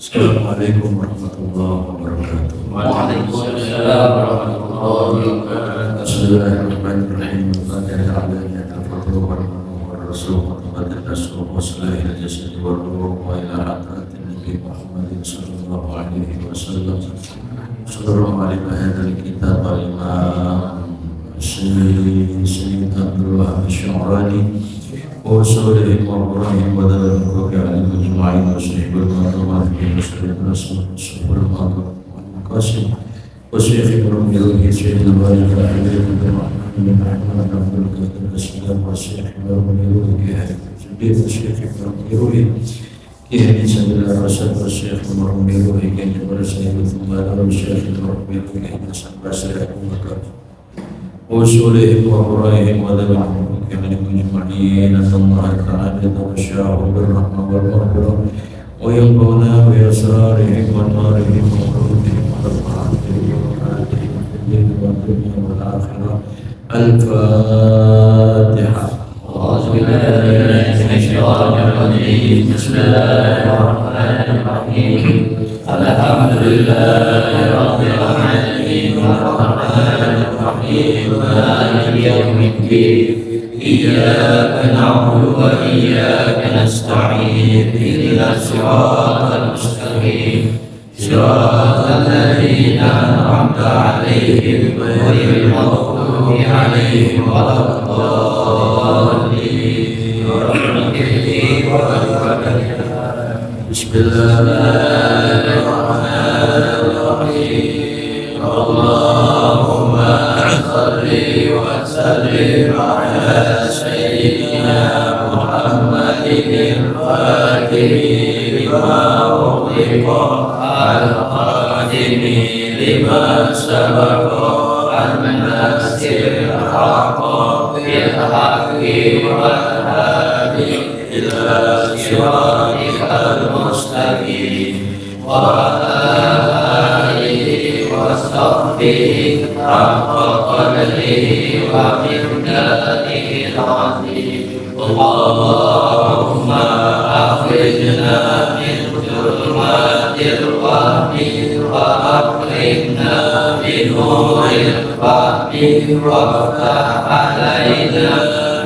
Assalamualaikum warahmatullahi wabarakatuh. Waalaikumsalam warahmatullahi wabarakatuh. Bismillahirrahmanirrahim. Alhamdulillah tafadhalu wa rasul qaddasu wa sallallahu jasad wa ruh wa ila hadratin Nabi Muhammadin sallallahu alaihi wasallam. Sallallahu alaihi wa hadzal kitab al-imam Sayyid Abdul Wahab Asy-Syu'rani wa sallallahu Ibrahim wa dalam al majmu'in wa sahibul ma'ruf fi muslim rasul Qasim wa Syekh Ibrahim al-Hijri al-Wajib al-Abdul Qadir Aslam wa Syekh Ibrahim al-Hijri Syekh Ibrahim Kiai Sabila Rasul wa Syekh Ibrahim al-Hijri wa Syekh Ibrahim al-Hijri sampai saya Bakar وصولهم وقرائهم وذبهم كمن مجمعين الله تعالى وشاء بالرحمة والمغفرة وينفعنا بأسرارهم ونارهم وقلوبهم ورفعاتهم وآتهم في الدين والدنيا والآخرة الفاتحة. أعوذ بالله من الشيطان الرجيم. بسم الله الرحمن الرحيم. الحمد لله رب العالمين الرحمن الرحيم مالك يوم الدين إياك نعبد وإياك نستعين اهدنا الصراط المستقيم صراط الذين أنعمت عليهم غير المغضوب عليهم ولا الضالين. بسم الله الرحمن الرحيم. اللهم صل وسلم على سيدنا محمد الفاتح لما أغلق الخاتم لما سبق الناصر الحق بالحق والهادي إلى صراطك المستقيم وعلى آله وصحبه حق قدره ومقداره العظيم. اللهم أخرجنا من ظلمات الوهم وأكرمنا بنور الفهم وافتح علينا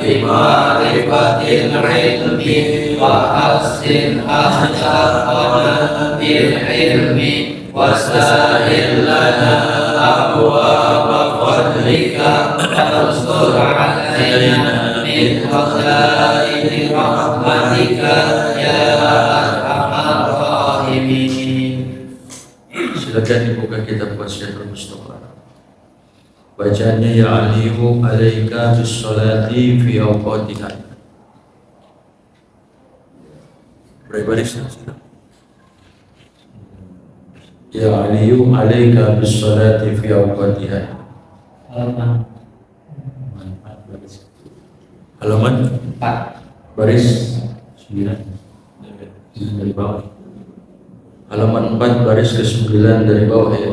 بمعرفة العلم وحسن أخلاقنا بالعلم وسهل لنا أبواب فضلك وانصر علينا من خزائن رحمتك يا أرحم الراحمين. Silakan dibuka kitab Wasiatul Mustafa. Bacanya ya alimu alaika bis salati fi awqatiha. Berbaris ya aliyu alaika bis salati fi awqatiha. Halaman 4 baris 9 dari bawah. Halaman 4 baris ke-9 dari bawah ya.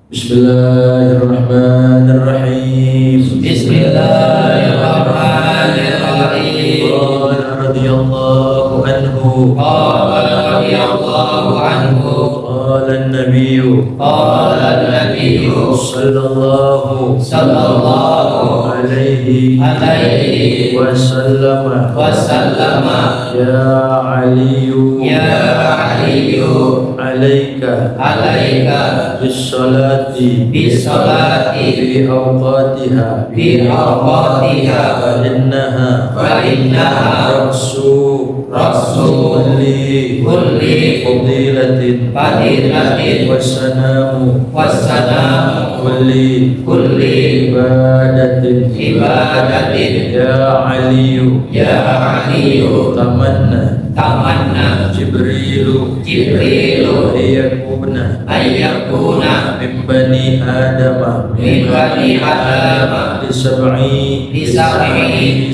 Bismillahirrahmanirrahim. Bismillahirrahmanirrahim. Qala radhiyallahu anhu. Qala radhiyallahu anhu. Qala an-nabiyyu. Qala an-nabiyyu sallallahu alaihi wasallam. Ya aliyu. Alaika bis-salati fi awqatiha fa innaha rasu kulli fadilatin wassanamu kulli ibadatin ya aliyu tamanna tamanna Jibrilu ayyakuna min bani Adama min bani Adama bisab'i hisalin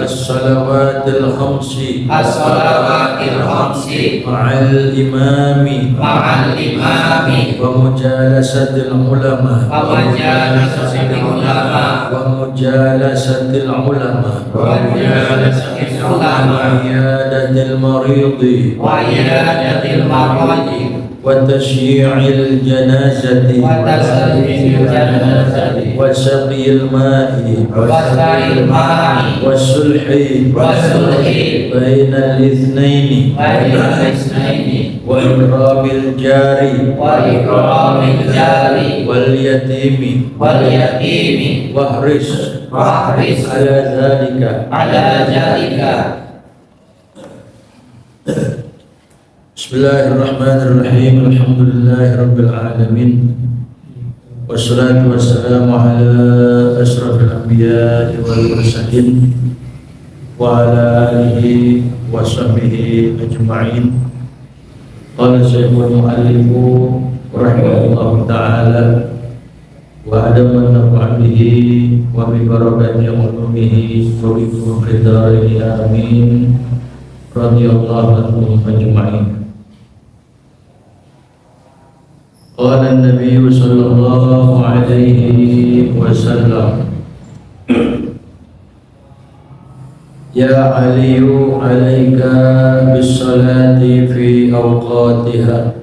as-salawatil khamsi as-salawatil khamsi ma'al imami ma'al imami wa mujalasatil ulama wa majalisatil ulama wa mujalasatil ulama wa majalisatil ulama wa iyadatil maridi wa iyadatil maridi wa tasyi'il janazati wa tasyi'il janazati wa saqil ma'i wa sa'il ma'i wa sulhi bainal ithnaini bainal ithnaini wa ikrabil jari wa ikramil jari wal yatimi wahris ala zalika Bismillahirrahmanirrahim. Alhamdulillahirabbil alamin. Wassalatu wassalamu ala asrafil anbiya'i wal mursalin wa ala alihi wa sahbihi ajma'in. Qala Syekhul Mu'allifu rahimahullahu ta'ala wa adaman nafa'alihi wa bi barakati ulumihi wa bi ridharihi amin radhiyallahu anhum ajma'in. Qala an-nabiy sallallahu alaihi wasallam Ya Aliyu alaika bis-salati fi awqatiha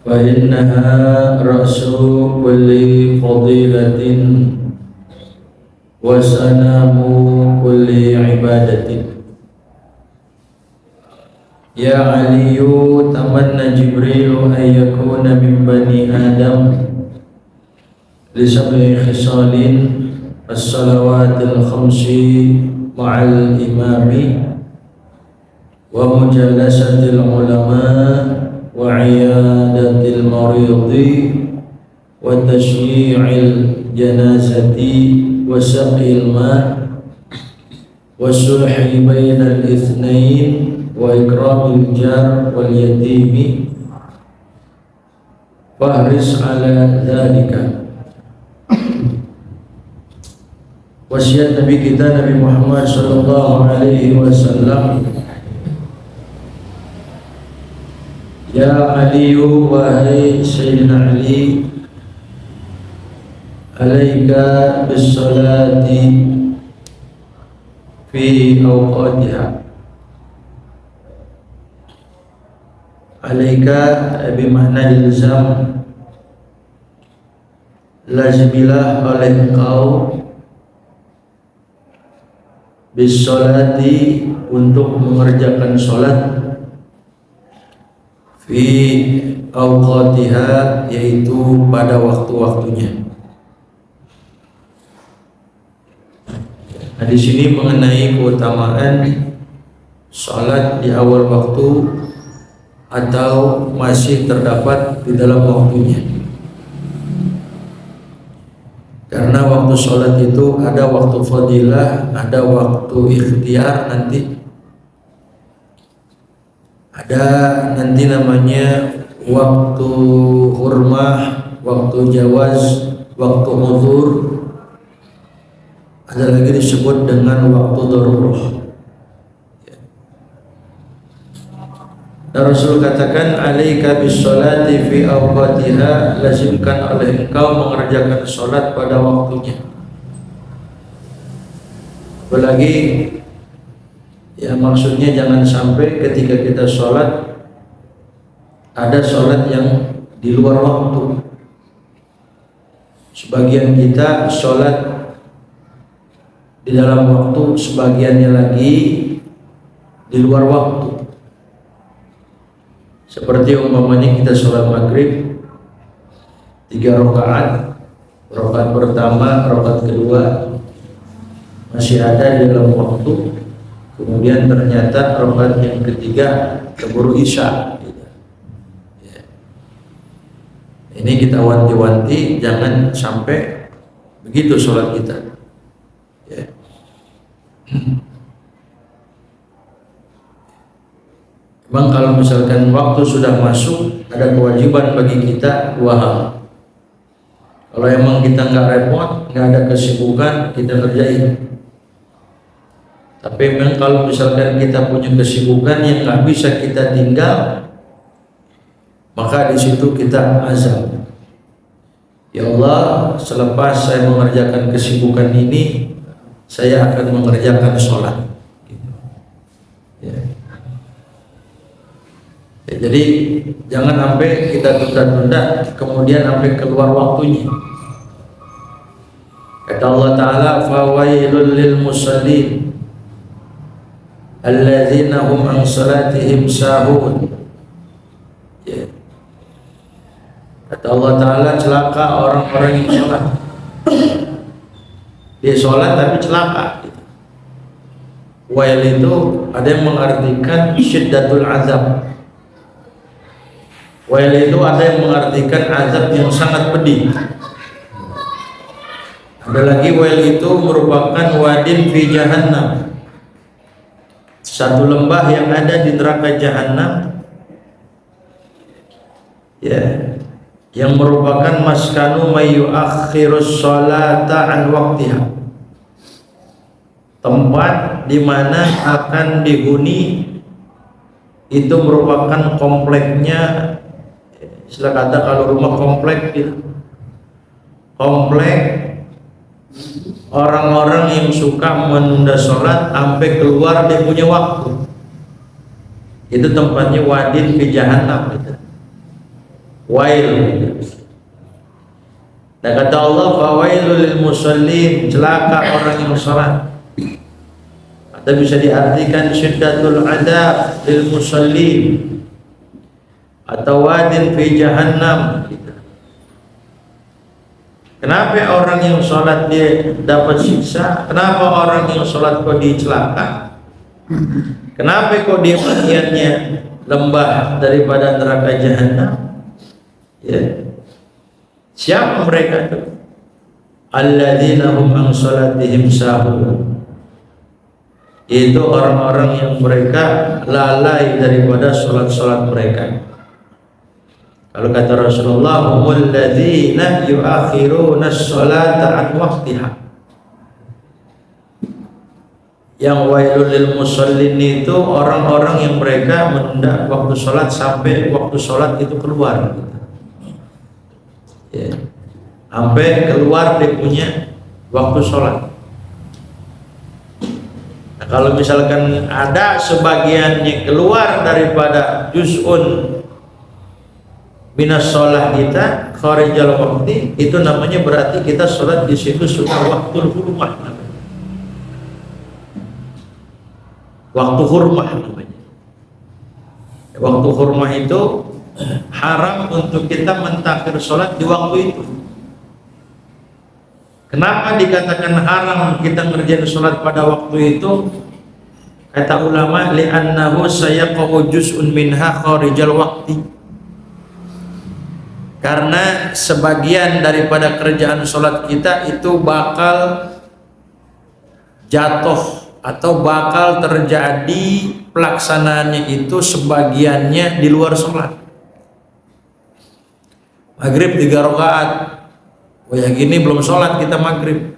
fa innaha ra'su kulli fadilatin wa sanamu kulli ibadatin. Ya Aliyu tamanna Jibrilu ayyakuna min bani Adam li sab'i khisalin as-salawatil khamsi ma'al imami wa mujalasatil ulama wa iyadatil maridi wa tashyi'il janazati wa saqil ma' wa sulhi bainal ithnain wa ikramil jar wal yatimi fahris ala dhalika. Wasiat Nabi kita Nabi Muhammad sallallahu alaihi wasallam. Ya Aliyu wahai Sayyidina Ali, alaika bis salati fi awqatiha. Alaika bimakna ilzam, lazimilah oleh engkau bisolati untuk mengerjakan solat fi awqatiha yaitu pada waktu-waktunya. Nah, di sini mengenai keutamaan solat di awal waktu atau masih terdapat di dalam waktunya. Karena waktu sholat itu ada waktu fadilah, ada waktu ikhtiar nanti. Ada nanti namanya waktu hurmah, waktu jawaz, waktu uzur. Ada lagi disebut dengan waktu darurah. Dan Rasul katakan alaika bis sholati fi awqatiha, lazimkan oleh engkau mengerjakan sholat pada waktunya. Apalagi ya maksudnya jangan sampai ketika kita sholat ada sholat yang di luar waktu. Sebagian kita sholat di dalam waktu, sebagiannya lagi di luar waktu. Seperti umpamanya kita sholat maghrib 3 rakaat, rakaat pertama, rakaat kedua masih ada di dalam waktu, kemudian ternyata rakaat yang ketiga keburu isya. Ini kita wanti-wanti jangan sampai begitu sholat kita. Memang kalau misalkan waktu sudah masuk, ada kewajiban bagi kita dua hal. Kalau emang kita nggak repot, nggak ada kesibukan, kita kerjain. Tapi memang kalau misalkan kita punya kesibukan yang nggak bisa kita tinggal, maka di situ kita azam. Ya Allah, selepas saya mengerjakan kesibukan ini, saya akan mengerjakan sholat. Ya. Ya, jadi jangan sampai kita tunda-tunda, kemudian sampai keluar waktunya. Kata Allah Ta'ala, fawailul lil musallin alladzina hum an salatihim sahun. Ya. Kata Allah Ta'ala, celaka orang-orang yang sholat. Dia sholat tapi celaka. Wail itu ada yang mengartikan syiddatul azab. Wail itu ada yang mengartikan azab yang sangat pedih. Ada lagi wail itu merupakan wadin fi jahannam, satu lembah yang ada di neraka jahanam, ya, yang merupakan maskanu mayu akhirus sholata an waktiha, tempat di mana akan dihuni. Itu merupakan kompleknya, istilah kata kalau rumah komplek gitu, komplek orang-orang yang suka menunda sholat sampai keluar dia punya waktu. Itu tempatnya wadin fi jahannam gitu. Wail gitu. Nah kata Allah, fawailul lil musallin, celaka orang yang sholat. Atau bisa diartikan syiddatul adab lil musallin, atau wadin fi jahannam gitu. Kenapa orang yang sholat dia dapat siksa? Kenapa orang yang sholat kok dicelaka? Kenapa kok dia bagiannya lembah daripada neraka jahanam? Ya. Siapa mereka itu? Alladzina hum an salatihim sahun. Itu orang-orang yang mereka lalai daripada sholat-sholat mereka. Kalau kata Rasulullah, humul ladzina yuakhiruna sholata an waqtiha. Yang wailul lil musallin itu orang-orang yang mereka menunda waktu sholat sampai waktu sholat itu keluar. Ya. Sampai keluar dia punya waktu sholat. Nah, kalau misalkan ada sebagiannya keluar daripada juz'un minas sholat kita kharijal waqti, itu namanya berarti kita sholat di situ sudah waktu hurmah namanya. Waktu hurmah namanya. Waktu hurmah itu haram untuk kita mentakhir sholat di waktu itu. Kenapa dikatakan haram kita ngerjain sholat pada waktu itu? Kata ulama, li'annahu sayaqa'u juz'un minha kharijal waqti. Karena sebagian daripada kerjaan sholat kita itu bakal jatuh atau bakal terjadi pelaksanaannya itu sebagiannya di luar sholat. Maghrib 3 rakaat, oh ya gini belum sholat kita maghrib.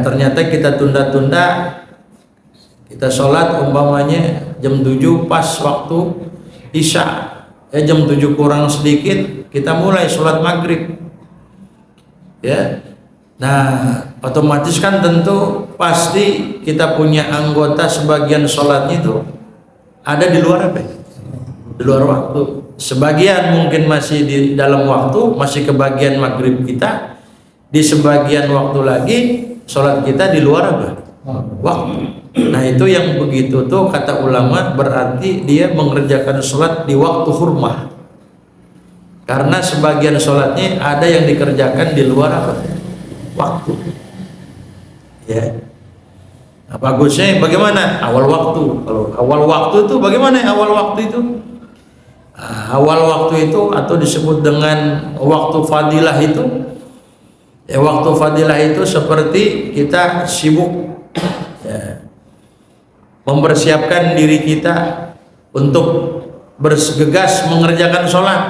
Ternyata kita tunda-tunda, kita sholat umpamanya jam 7 pas waktu isya. Jam 7 kurang sedikit kita mulai sholat maghrib. Ya, nah otomatis kan tentu pasti kita punya anggota sebagian sholatnya itu ada di luar apa? Di luar waktu. Sebagian mungkin masih di dalam waktu, masih kebagian maghrib kita. Di sebagian waktu lagi sholat kita di luar apa? Waktu. Nah itu yang begitu tuh kata ulama berarti dia mengerjakan sholat di waktu hurmah. Karena sebagian sholatnya ada yang dikerjakan di luar apa? Waktu. Ya. Nah, bagusnya bagaimana? Awal waktu. Kalau awal waktu itu bagaimana awal waktu itu? Awal waktu itu atau disebut dengan waktu fadilah itu. Waktu fadilah itu seperti kita sibuk. Ya. mempersiapkan diri kita untuk bergegas mengerjakan sholat.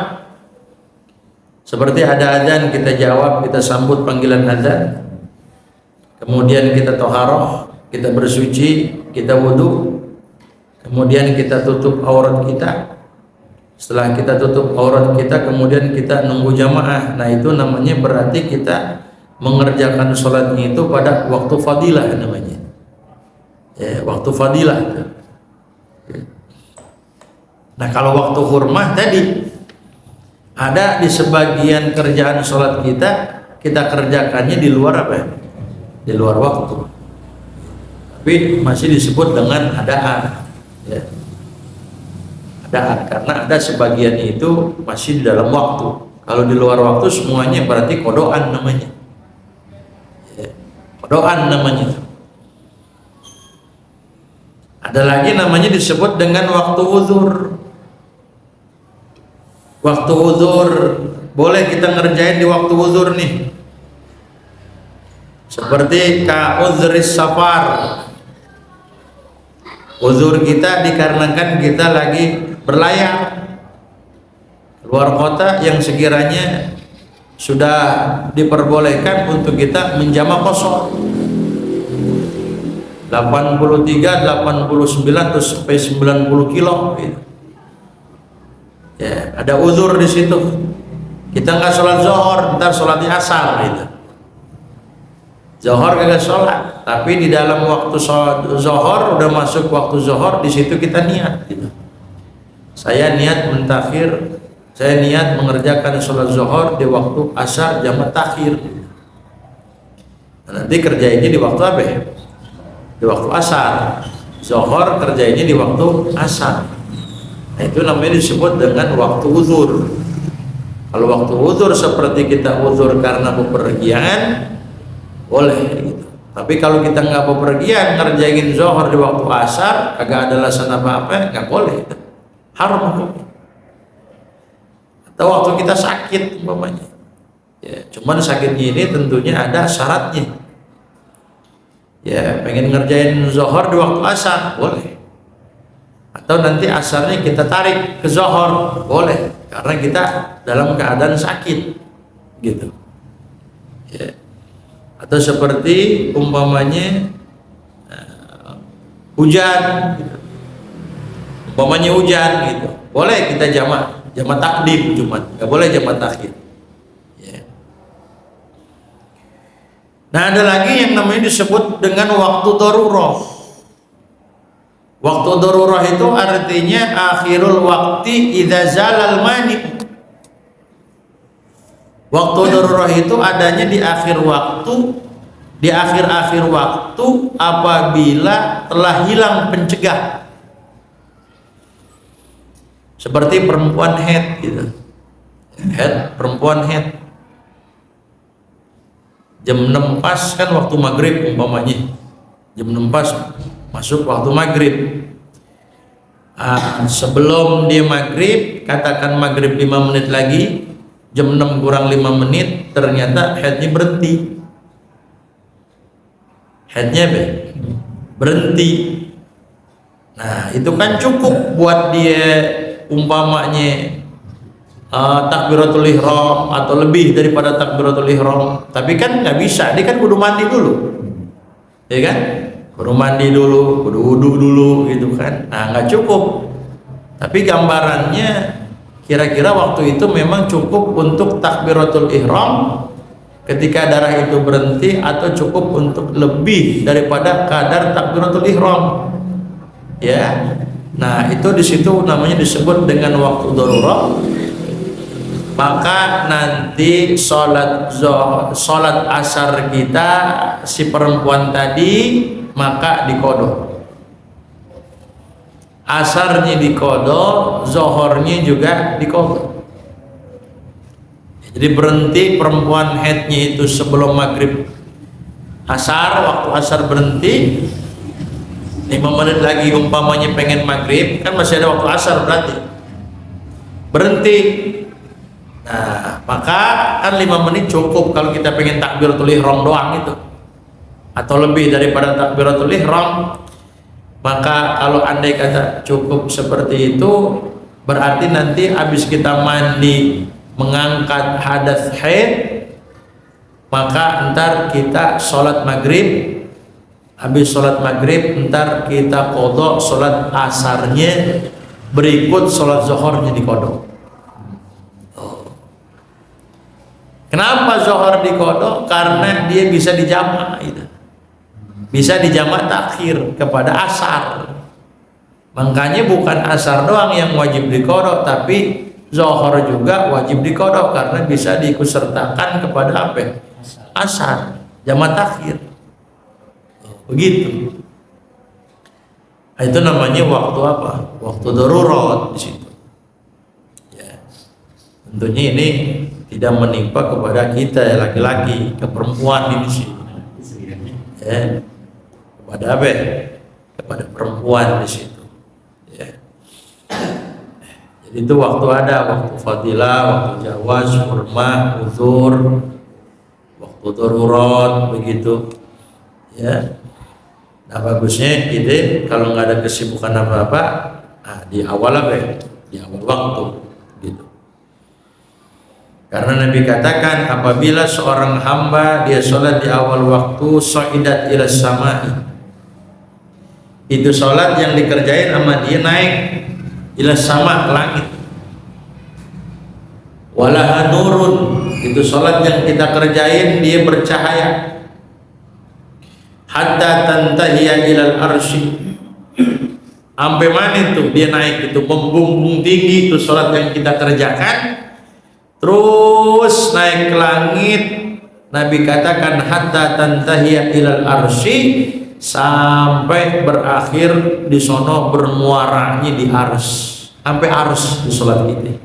Seperti ada azan, kita jawab, kita sambut panggilan azan, kemudian kita toharoh, kita bersuci, kita wudhu, kemudian kita tutup aurat kita. Setelah kita tutup aurat kita, kemudian kita nunggu jamaah. Nah, itu namanya berarti kita mengerjakan sholatnya itu pada waktu fadilah namanya. Ya, waktu fadilah. Nah, kalau waktu hurmah tadi ada di sebagian kerjaan sholat kita kerjakannya di luar apa? Di luar waktu. Tapi masih disebut dengan adaan. Ya. Adaan, karena ada sebagian itu masih di dalam waktu. Kalau di luar waktu semuanya berarti kodoan namanya. Ya. Kodoan namanya. Ada lagi namanya disebut dengan waktu uzur. Waktu uzur boleh kita ngerjain di waktu uzur nih. Seperti ka'udhris safar. Uzur kita dikarenakan kita lagi berlayar keluar kota yang sekiranya sudah diperbolehkan untuk kita menjamak qashar 83, 89 terus sampai 90 kilo gitu. Ya, ada uzur di situ. Kita nggak sholat zuhur, ntar sholatnya asar gitu. Zuhur kagak sholat, tapi di dalam waktu zuhur udah masuk waktu zuhur, di situ kita niat gitu. Saya niat mentakhir, saya niat mengerjakan sholat zuhur di waktu asar jamak takhir. Nanti kerjainnya di waktu apa ya? Di waktu asar. Zuhur kerjainnya di waktu asar. Nah, itu namanya disebut dengan waktu uzur. Kalau waktu uzur seperti kita uzur karena bepergian, boleh gitu. Tapi kalau kita nggak bepergian, ngerjain zuhur di waktu asar, agak ada alasan apa-apa, nggak boleh. Haram hukumnya. Atau waktu kita sakit umpamanya. Ya, cuman sakitnya ini tentunya ada syaratnya. Ya, pengen ngerjain zuhur di waktu asar, boleh. Atau nanti asarnya kita tarik ke zuhur, boleh, karena kita dalam keadaan sakit gitu ya. Atau seperti umpamanya hujan gitu. Umpamanya hujan gitu, boleh kita jamak takdim, cuma nggak boleh jamak takhir ya. Nah, ada lagi yang namanya disebut dengan waktu darurah. Waktu darurah itu artinya akhirul waktu idza zalal mani. Waktu darurah itu adanya di akhir waktu, di akhir-akhir waktu apabila telah hilang pencegah. Seperti perempuan haid gitu. Haid, perempuan haid. Jam 6 pas kan waktu maghrib umpamanya. Jam 6 pas masuk waktu maghrib. Sebelum dia maghrib, katakan maghrib 5 menit lagi, jam 6 kurang 5 menit, ternyata haidnya berhenti. Haidnya berhenti. Nah, itu kan cukup buat dia umpamanya takbiratul ihram atau lebih daripada takbiratul ihram. Tapi kan nggak bisa, dia kan kudu mandi dulu, ya kan? Kudu mandi dulu, kudu wudu dulu gitu kan. Nah, nggak cukup. Tapi gambarannya kira-kira waktu itu memang cukup untuk takbiratul ihram ketika darah itu berhenti, atau cukup untuk lebih daripada kadar takbiratul ihram. Ya. Nah, itu di situ namanya disebut dengan waktu darurat. Maka nanti sholat asar kita si perempuan tadi maka dikodok. Asarnya dikodok, zohornya juga dikodok. Jadi berhenti perempuan haidnya itu sebelum maghrib asar, waktu asar berhenti 5 menit lagi umpamanya pengen maghrib, kan masih ada waktu asar berarti berhenti. Nah, maka kan 5 menit cukup kalau kita pengen takbiratul ihram doang itu, atau lebih daripada takbiratul ihram. Maka kalau andai kata cukup seperti itu, berarti nanti habis kita mandi mengangkat hadas haid, maka ntar kita sholat maghrib. Habis sholat maghrib ntar kita qadha sholat asarnya, berikut sholat zuhurnya diqadha. Kenapa zuhur diqadha? Karena dia bisa dijamak itu. Bisa dijamak takhir kepada asar. Makanya bukan asar doang yang wajib diqadha, tapi zuhur juga wajib diqadha karena bisa diikutsertakan kepada apa? Asar, jamak takhir. Begitu. Itu namanya waktu apa? Waktu darurat di situ. Ya. Tentunya ini tidak menimpa kepada kita ya, laki-laki, ke perempuan ini sih. Ya. Kepada apa? Kepada perempuan di situ. Ya. Jadi itu waktu ada, waktu fadilah, waktu jawaz, hurmah, uzur, waktu darurat, begitu. Ya. Nah bagusnya ide kalau nggak ada kesibukan apa-apa, nah, di awal apa ya? Di awal waktu, gitu. Karena Nabi katakan apabila seorang hamba dia sholat di awal waktu, so'idat ila samai, itu sholat yang dikerjain sama dia naik ila sama, ke langit. Walaha nurun, itu sholat yang kita kerjain dia bercahaya. Hatta tantahiya ilal arsy, sampai mana itu dia naik, itu membumbung tinggi itu sholat yang kita kerjakan, terus naik ke langit. Nabi katakan hatta tantahiya ilal arsy, sampai berakhir di sono, bermuaranya di ars, sampai ars di sholat kita.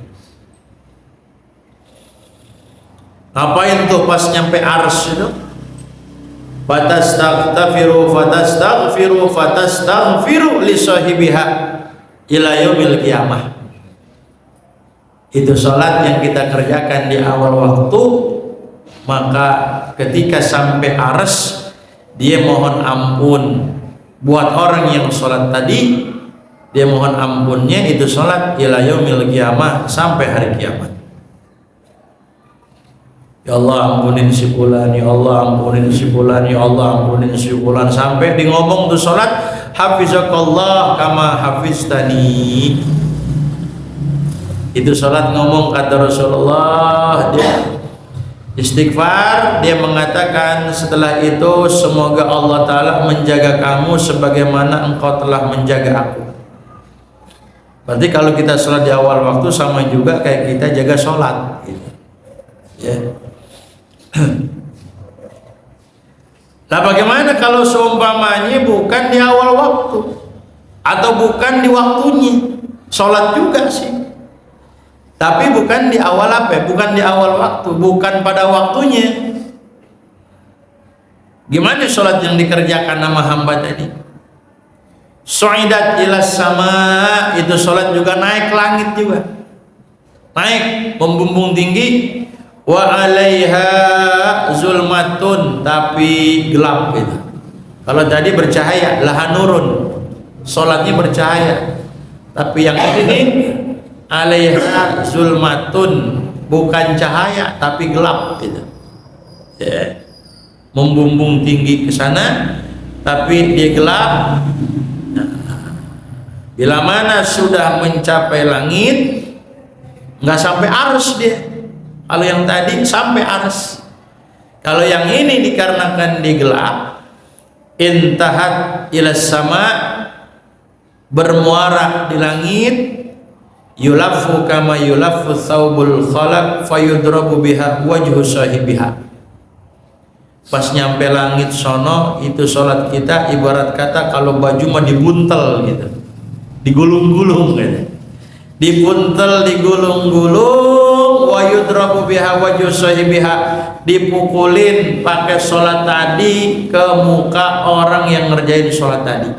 Ngapain tuh pas nyampe ars itu? Fatastaghfiru li sahibiha ila yaumil qiyamah. Itu salat yang kita kerjakan di awal waktu, maka ketika sampai arsy dia mohon ampun buat orang yang salat tadi, dia mohon ampunnya itu salat ila yaumil qiyamah, sampai hari kiamat. Ya Allah ampunin si fulan, ya Allah ampunin si fulan, ya Allah ampunin si fulan, sampai di ngomong tuh salat hafizakallah kama hafiztani. Itu salat ngomong kata Rasulullah, dia istighfar, dia mengatakan setelah itu semoga Allah Ta'ala menjaga kamu sebagaimana engkau telah menjaga aku. Berarti kalau kita salat di awal waktu sama juga kayak kita jaga salat gitu. Ya. Nah bagaimana kalau seumpamanya bukan di awal waktu atau bukan di waktunya, sholat juga sih, tapi bukan di awal apa? Bukan di awal waktu, bukan pada waktunya. Gimana sholat yang dikerjakan nama hamba tadi? Su'idat ila sama, itu sholat juga naik langit juga, naik membumbung tinggi. Wa alaiha zulmatun, tapi gelap gitu. Kalau tadi bercahaya, laha nurun, sholatnya bercahaya. Tapi yang ini alaiha zulmatun, bukan cahaya tapi gelap gitu. Ya. Membumbung tinggi ke sana tapi dia gelap. Nah, bila mana sudah mencapai langit, nggak sampai ars dia. Kalau yang tadi sampai ars. Kalau yang ini dikarenakan digelap, intahat ila sama, bermuara di langit, yulaffu kama yulaffu thawbul khalaq fayudrabu biha wajhu sahibiha. Pas nyampe langit sono, itu sholat kita ibarat kata kalau baju mah dibuntel gitu, digulung-gulung gitu, dibuntel, digulung-gulung, wa yudrabu biha wajhu sahibiha, dipukulin pakai sholat tadi ke muka orang yang ngerjain sholat tadi.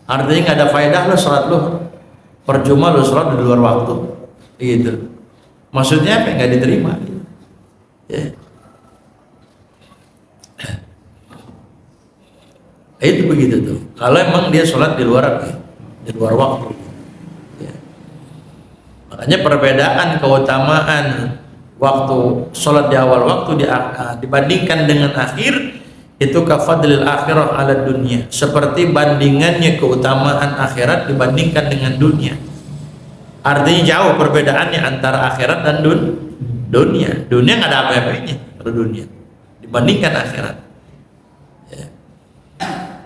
Artinya nggak ada faedah lo sholat lo, percuma lo sholat di luar waktu gitu. Maksudnya apa? Nggak diterima gitu. Ya. Itu begitu tuh. Kalau emang dia sholat di luar waktu. Ya. Makanya perbedaan keutamaan waktu sholat di awal waktu dibandingkan dengan akhir itu kafadlil akhirah ala dunia, seperti bandingannya keutamaan akhirat dibandingkan dengan dunia. Artinya jauh perbedaannya antara akhirat dan dunia. Dunia nggak ada apa-apanya kalau dunia dibandingkan akhirat. Ya.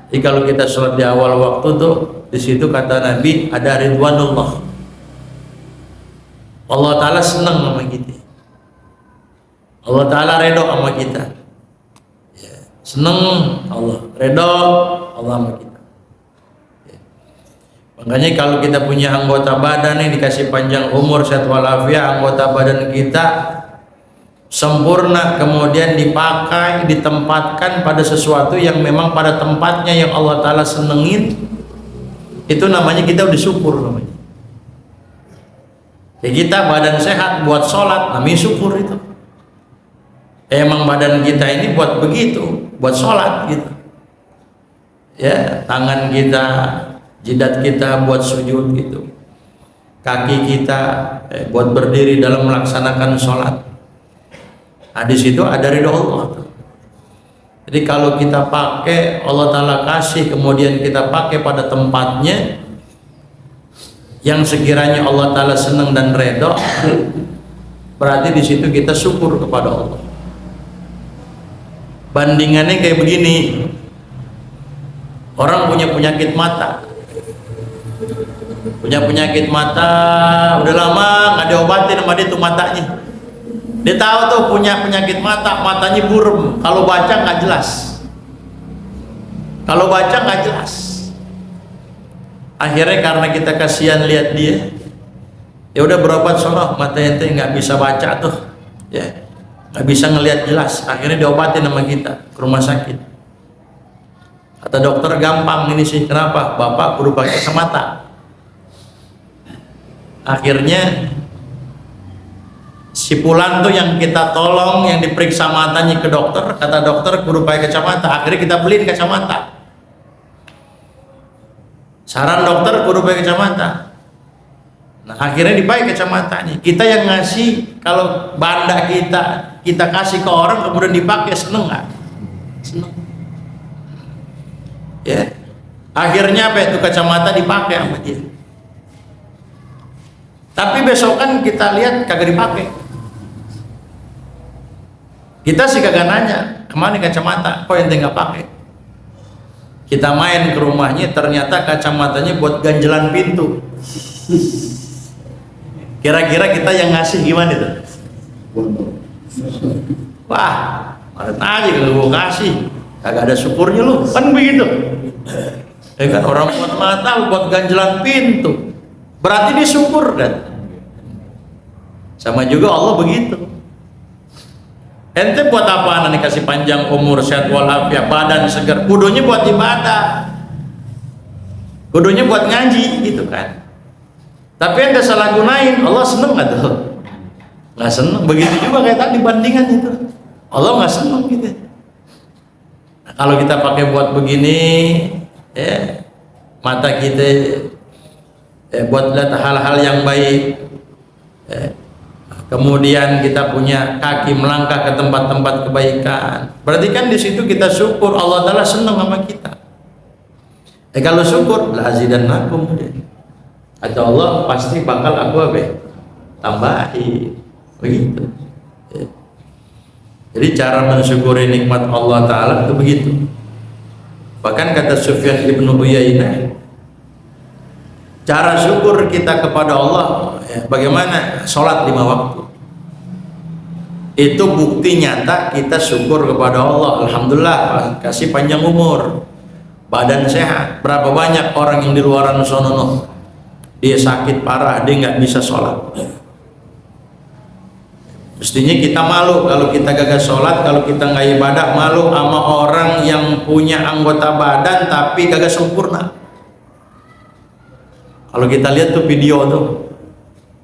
Jadi kalau kita sholat di awal waktu tuh, di situ kata Nabi ada ridwanullah. Allah Ta'ala senang sama kita. Allah Ta'ala redho sama kita. Ya. Senang Allah, redho Allah sama kita. Ya. Makanya kalau kita punya anggota badan nih, dikasih panjang umur, sehat walafiat, anggota badan kita sempurna, kemudian dipakai, ditempatkan pada sesuatu yang memang pada tempatnya yang Allah Ta'ala senengin, itu namanya kita udah syukur namanya. Ya, kita badan sehat buat sholat, namanya syukur itu. Emang badan kita ini buat begitu, buat sholat gitu. Ya, tangan kita, jidat kita buat sujud gitu. Kaki kita buat berdiri dalam melaksanakan sholat. Nah, di situ ada ridho Allah. Jadi kalau kita pakai, Allah Ta'ala kasih, kemudian kita pakai pada tempatnya yang sekiranya Allah Ta'ala senang dan redho, berarti di situ kita syukur kepada Allah. Bandingannya kayak begini, orang punya penyakit mata, udah lama nggak diobatin sama dia tuh matanya. Dia tahu tuh punya penyakit mata, matanya buram, kalau baca nggak jelas. Akhirnya karena kita kasihan lihat dia, ya udah berobat sono, mata ente nggak bisa baca tuh, ya nggak bisa ngelihat jelas. Akhirnya diobatin sama kita ke rumah sakit. Kata dokter, gampang ini sih, kenapa? Bapak kudu pakai kacamata. Akhirnya si Pulan tuh yang kita tolong, yang diperiksa matanya ke dokter, kata dokter kudu pakai kacamata. Akhirnya kita beliin kacamata. Saran dokter kudu pakai kacamata. Nah, akhirnya dipakai kacamatanya. Kita yang ngasih, kalau banda kita kasih ke orang kemudian dipakai, seneng nggak? Seneng. Ya. Akhirnya apa itu kacamata dipakai sama dia. Tapi besokan kita lihat kagak dipakai. Kita sih kagak nanya, kemana kacamata? Kok ente nggak pakai? Kita main ke rumahnya, ternyata kacamatanya buat ganjelan pintu. Kira-kira kita yang ngasih gimana itu? Wah, maret aja kalau gua kasih, kagak ada syukurnya lu, kan begitu? Ya kan, orang buat mata, buat ganjelan pintu, berarti dia syukur kan? Sama juga Allah begitu. Ente buat apaan nih kasih panjang umur, sehat walafiat, badan segar? Kudunya buat ibadah, kudunya buat ngaji gitu kan. Tapi ente salah gunain, Allah seneng nggak tuh? Nggak seneng. Begitu juga kayak tadi bandingan itu, Allah nggak seneng gitu. Nah, kalau kita pakai buat begini, ya mata kita buat lihat hal-hal yang baik. Kemudian kita punya kaki melangkah ke tempat-tempat kebaikan. Berarti kan di situ kita syukur, Allah Ta'ala senang sama kita. Kalau syukur, la azidannakum. Kata Allah, pasti bakal aku tambahi. Begitu. Jadi cara mensyukuri nikmat Allah Ta'ala itu begitu. Bahkan kata Sufyan ibnu Uyainah, cara syukur kita kepada Allah, bagaimana? Sholat 5 waktu. Itu bukti nyata kita syukur kepada Allah. Alhamdulillah, kasih panjang umur, badan sehat. Berapa banyak orang yang di luaran sono, dia sakit parah, dia nggak bisa sholat. Mestinya kita malu kalau kita gagal sholat, kalau kita nggak ibadah. Malu sama orang yang punya anggota badan tapi gagal sempurna. Kalau kita lihat tuh video tuh,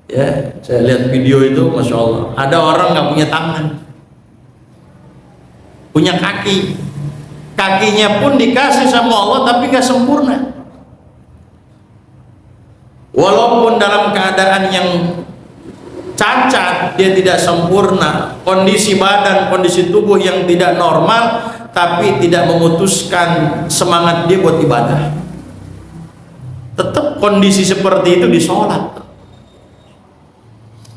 ya saya lihat video itu, masya Allah, ada orang nggak punya tangan, punya kaki, kakinya pun dikasih sama Allah tapi nggak sempurna. Walaupun dalam keadaan yang cacat, dia tidak sempurna, kondisi badan, kondisi tubuh yang tidak normal, tapi tidak memutuskan semangat dia buat ibadah. Tetap kondisi seperti itu disolat.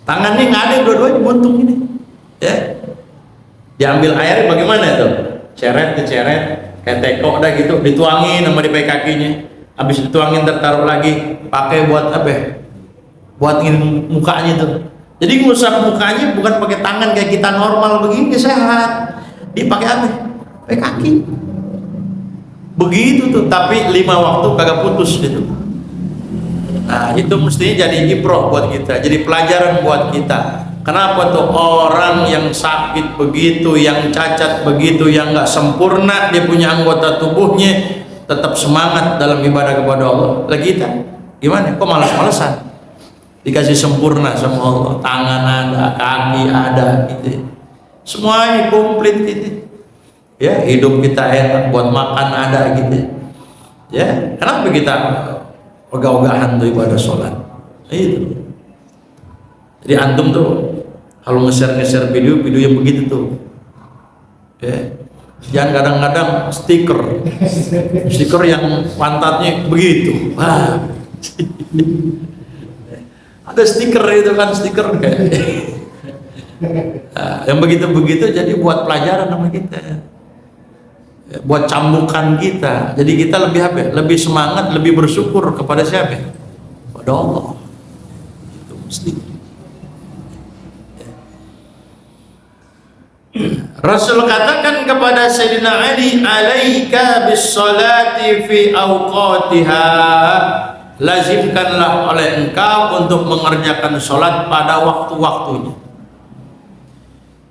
Tangannya nggak ada, dua-duanya buntung ini, ya. Diambil air bagaimana tuh? Ceret, kayak teko dah gitu, dituangin sama di kakinya. Habis dituangin tertaruh lagi, pakai buat apa? Buat ingin mukanya tuh. Jadi ngusap mukanya bukan pakai tangan kayak kita normal begini sehat. Dipakai apa? Pakai kaki. Begitu tuh, tapi 5 waktu kagak putus gitu. Nah, itu mestinya jadi ibrah buat kita, jadi pelajaran buat kita. Kenapa tuh orang yang sakit begitu, yang cacat begitu, yang nggak sempurna dia punya anggota tubuhnya, tetap semangat dalam ibadah kepada Allah. Lah kita gimana? Kok malas-malesan? Dikasih sempurna sama Allah, tangan ada, kaki ada, gitu. Semuanya komplit gitu. Ya, hidup kita enak, buat makan ada gitu. Ya, kenapa kita ogah-ogahan tuh ibadah sholat? Itu. Jadi antum tuh kalau nge-share video yang begitu tuh, ya. Jangan kadang-kadang stiker yang pantatnya begitu. Wah. Ada stiker itu kan, stiker kayak. Nah, yang begitu-begitu jadi buat pelajaran sama kita. Buat cambukan kita. Jadi kita lebih apa? Lebih semangat, lebih bersyukur kepada siapa? Kepada Allah. Itu mesti. Rasul katakan kepada Sayyidina Ali, alaika bis salati fi awqatiha, lazimkanlah oleh engkau untuk mengerjakan sholat pada waktu-waktunya.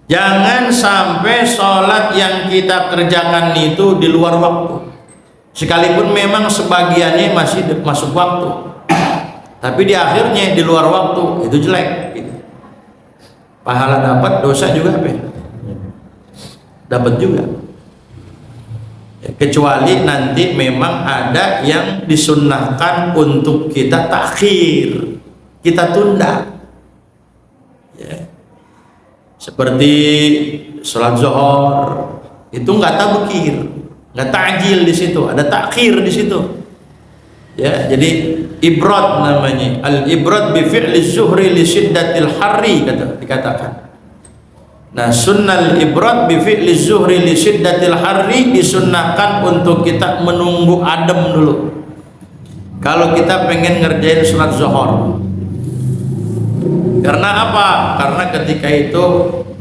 Jangan sampai sholat yang kita kerjakan itu di luar waktu, sekalipun memang sebagiannya masih masuk waktu, tapi di akhirnya di luar waktu, itu jelek gitu. Pahala dapat, dosa juga apa? Dapat juga, kecuali nanti memang ada yang disunnahkan untuk kita takhir, kita tunda, ya. Seperti sholat zuhur itu nggak tabkir, nggak ta'jil di situ, ada takhir di situ, ya. Jadi ibrat namanya, al ibrat bi fi'li zuhri li syiddatil harri, dikatakan. Nah, sunnal ibrat bi fi'li zuhri li syiddatil harri, disunnahkan untuk kita menunggu adem dulu kalau kita pengen ngerjain sholat zuhur. Karena apa? Karena ketika itu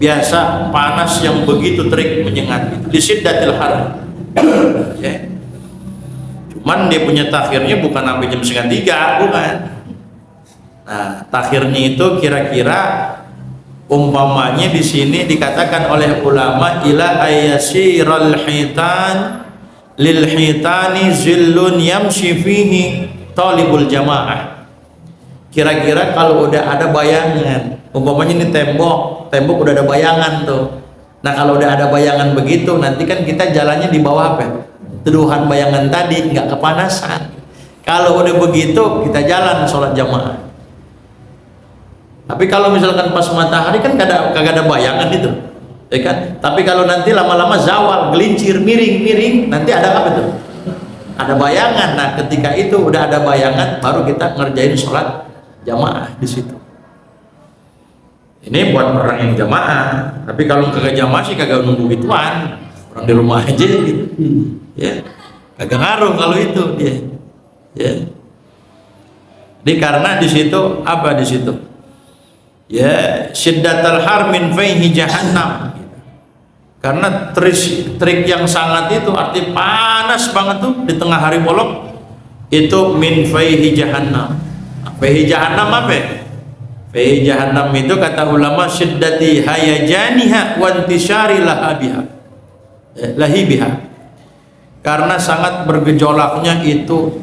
biasa panas yang begitu terik menyengat, li syiddatil harri. Ya. Cuman dia punya takhirnya bukan sampai jam 2:30, bukan. Nah, takhirnya itu kira-kira umpamanya di sini dikatakan oleh ulama, ila ayasiral hitan lil hitani zillun yamshi fihi talibul jamaah. Kira-kira kalau udah ada bayangan, umpamanya ini tembok udah ada bayangan tuh. Nah, kalau udah ada bayangan begitu, nanti kan kita jalannya di bawah apa? Teduhan bayangan tadi, nggak kepanasan. Kalau udah begitu, kita jalan sholat jamaah. Tapi kalau misalkan pas matahari kan kagak ada bayangan itu, ya kan? Tapi kalau nanti lama-lama zawal, gelincir, miring, nanti ada apa tuh? Ada bayangan. Nah, ketika itu udah ada bayangan, baru kita ngerjain sholat jamaah di situ. Ini buat orang yang jamaah. Tapi kalau kagak jamaah sih kagak nunggu gituan, orang di rumah aja gitu. Ya, kagak ngaruh kalau itu dia. Ya. Jadi karena di situ apa di situ? Ya, syiddatul har min faihi jahannam. Karena trik yang sangat itu arti panas banget tuh di tengah hari bolong itu min faihi jahannam. Faihi jahannam apa? Faihi jahannam itu kata ulama syiddati hayajaniha wa intisari lahabiha. Lahibiha. Karena sangat bergejolaknya itu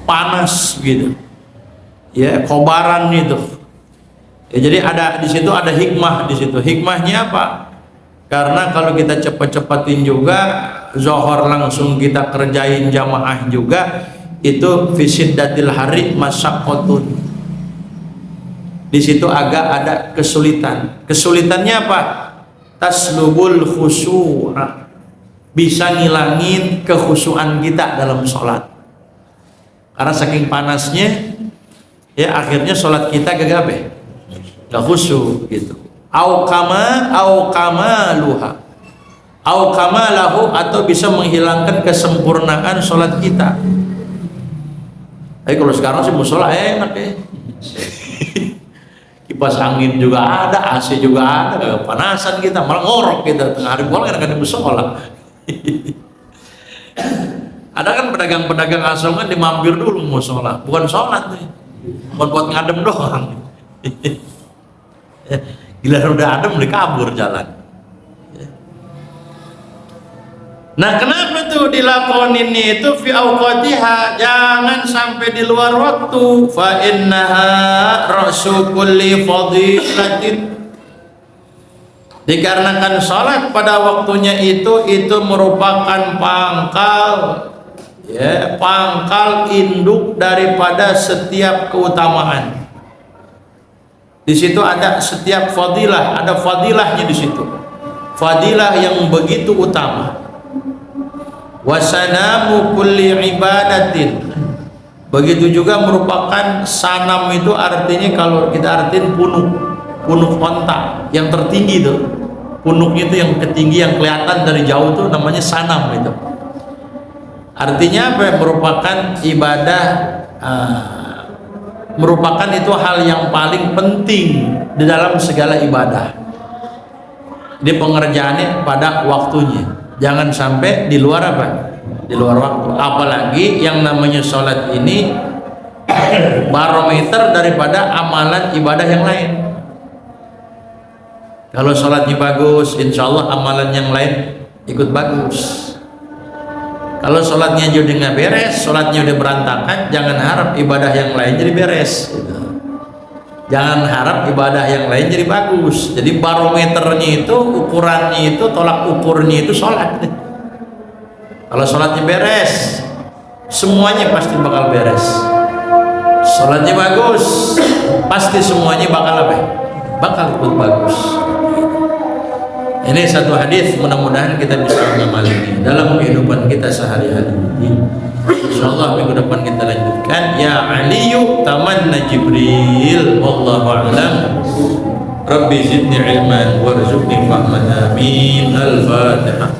panas gitu. Ya, kobaran itu. Ya, jadi ada di situ ada hikmah di situ. Hikmahnya apa? Karena kalau kita cepat-cepatin juga, zuhur langsung kita kerjain jamaah juga, itu fisiddatil hari masyaqqatun. Di situ agak ada kesulitan. Kesulitannya apa? Taslubul khusyu'a. Bisa ngilangin kekhusyuan kita dalam sholat. Karena saking panasnya, ya akhirnya sholat kita gak khusyuk gitu. Au kamaluha, au kamalahu, atau bisa menghilangkan kesempurnaan sholat kita. Tapi kalau sekarang sih musola enak ya. Kipas angin juga ada, AC juga ada, gak panasan kita, malah ngorok kita tengah hari bolong kan di musola. Ada kan pedagang-pedagang asongan dimampir dulu musola, bukan sholat nih, buat ngadem doang. Gila udah adem udah kabur jalan. Nah, kenapa tuh dilakonin itu fi awqatiha, jangan sampai di luar waktu. Fa innaha ra'su kulli fadilatin. Dikarenakan salat pada waktunya itu merupakan pangkal, ya, pangkal induk daripada setiap keutamaan. Di situ ada setiap fadilah, ada fadilahnya di situ. Fadilah yang begitu utama. Wasanamu kulli ibadatin. Begitu juga merupakan sanam, itu artinya kalau kita artiin punuk onta yang tertinggi itu. Punuknya itu yang ketinggi, yang kelihatan dari jauh itu namanya sanam itu. Artinya apa? Merupakan ibadah, merupakan itu hal yang paling penting di dalam segala ibadah. Di pengerjaannya pada waktunya, jangan sampai di luar apa? Di luar waktu. Apalagi yang namanya sholat ini barometer daripada amalan ibadah yang lain. Kalau sholatnya bagus, insya Allah amalan yang lain ikut bagus. Kalau sholatnya aja udah nggak beres, sholatnya udah berantakan, jangan harap ibadah yang lain jadi beres. Jangan harap ibadah yang lain jadi bagus. Jadi barometernya itu, ukurannya itu, tolak ukurnya itu sholat. Kalau sholatnya beres, semuanya pasti bakal beres. Sholatnya bagus, pasti semuanya bakal apa? Bakal ikut bagus. Ini satu hadis, mudah-mudahan kita bisa mengamalinya dalam kehidupan kita sehari-hari. Insyaallah minggu depan kita lanjutkan. Ya Aliyu tamanna Jibril, wallahu a'lam. Rabbi zidni ilman warzuqni fahman. Amin. Al-Fatihah.